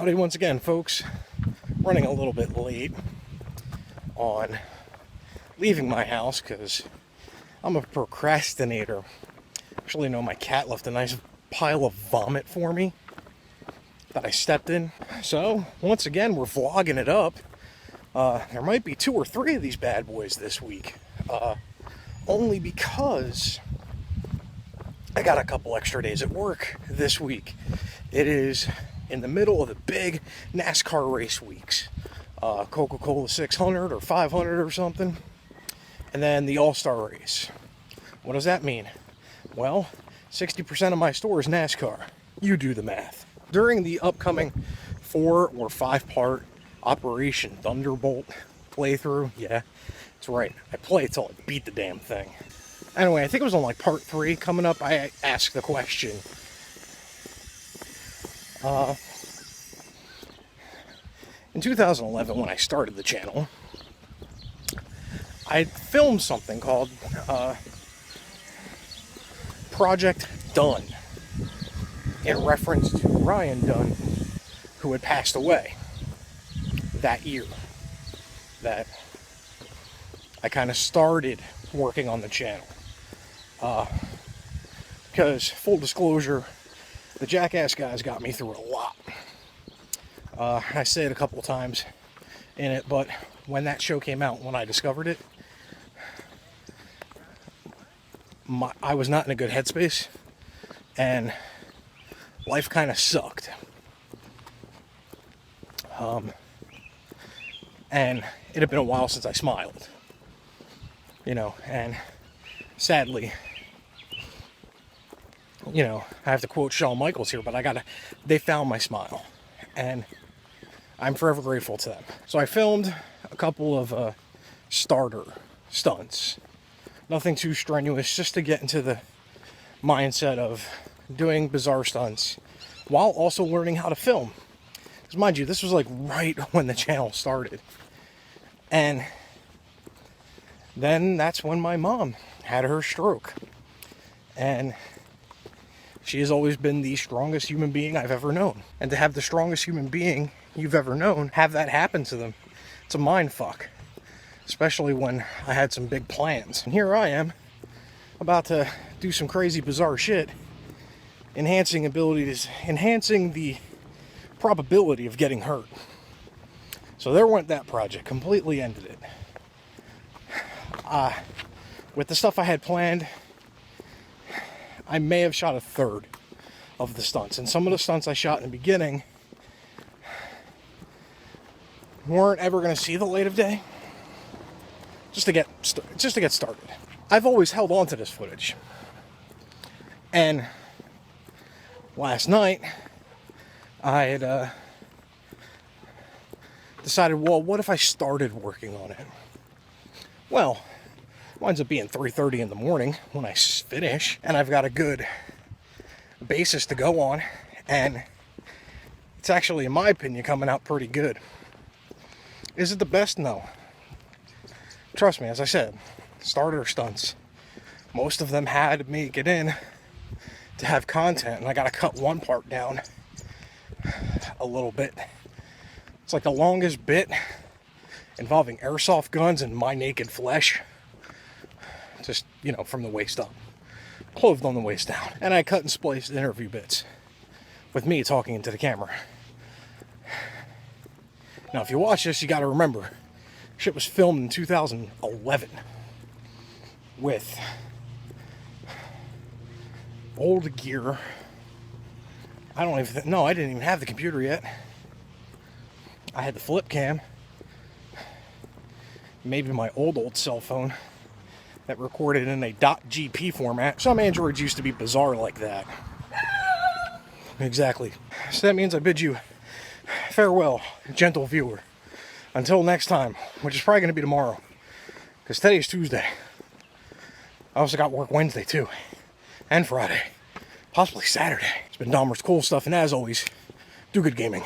Howdy once again, folks. Running a little bit late on leaving my house because I'm a procrastinator. Actually, no, my cat left a nice pile of vomit for me that I stepped in. So, once again, we're vlogging it up. There might be 2 or 3 of these bad boys this week. Only because I got a couple extra days at work this week. It is in the middle of the big NASCAR race weeks. Coca-Cola 600 or 500 or something. And then the All-Star race. What does that mean? Well, 60% of my store is NASCAR. You do the math. During the upcoming 4 or 5 part Operation Thunderbolt playthrough, yeah, that's right, I play till I beat the damn thing. Anyway, I think it was on like part 3 coming up, I asked the question. In 2011, when I started the channel, I filmed something called Project Dunn, in reference to Ryan Dunn, who had passed away that year that I kind of started working on the channel. Because, full disclosure, the Jackass guys got me through a lot. I say it a couple times in it, but when that show came out, when I discovered it, I was not in a good headspace, and life kind of sucked. And it had been a while since I smiled, you know, and sadly, you know, I have to quote Shawn Michaels here, but they found my smile, and I'm forever grateful to them. So I filmed a couple of starter stunts. Nothing too strenuous, just to get into the mindset of doing bizarre stunts while also learning how to film. Because mind you, this was like right when the channel started. And then that's when my mom had her stroke. And she has always been the strongest human being I've ever known. And to have the strongest human being you've ever known have that happen to them, it's a mind fuck. Especially when I had some big plans. And here I am, about to do some crazy bizarre shit, enhancing the probability of getting hurt. So there went that project, completely ended it. With the stuff I had planned, I may have shot a third of the stunts. And some of the stunts I shot in the beginning weren't ever going to see the light of day. Just to get started. I've always held on to this footage. And last night, I had decided, well, what if I started working on it? Well, it winds up being 3:30 in the morning when I finish, and I've got a good basis to go on, and it's actually, in my opinion, coming out pretty good. Is it the best? No. Trust me, as I said, starter stunts. Most of them had to make it in to have content, and I gotta cut one part down a little bit. It's like the longest bit involving airsoft guns and my naked flesh. Just, you know, from the waist up. Clothed on the waist down. And I cut and spliced interview bits with me talking into the camera. Now, if you watch this, you gotta remember, shit was filmed in 2011 with old gear. I didn't even have the computer yet. I had the flip cam. Maybe my old cell phone that recorded in a .gp format. Some Androids used to be bizarre like that. Exactly. So that means I bid you farewell, gentle viewer. Until next time, which is probably going to be tomorrow, because today's Tuesday. I also got work Wednesday too, and Friday, possibly Saturday. It's been Dahmer's Cool Stuff, and as always, do good gaming.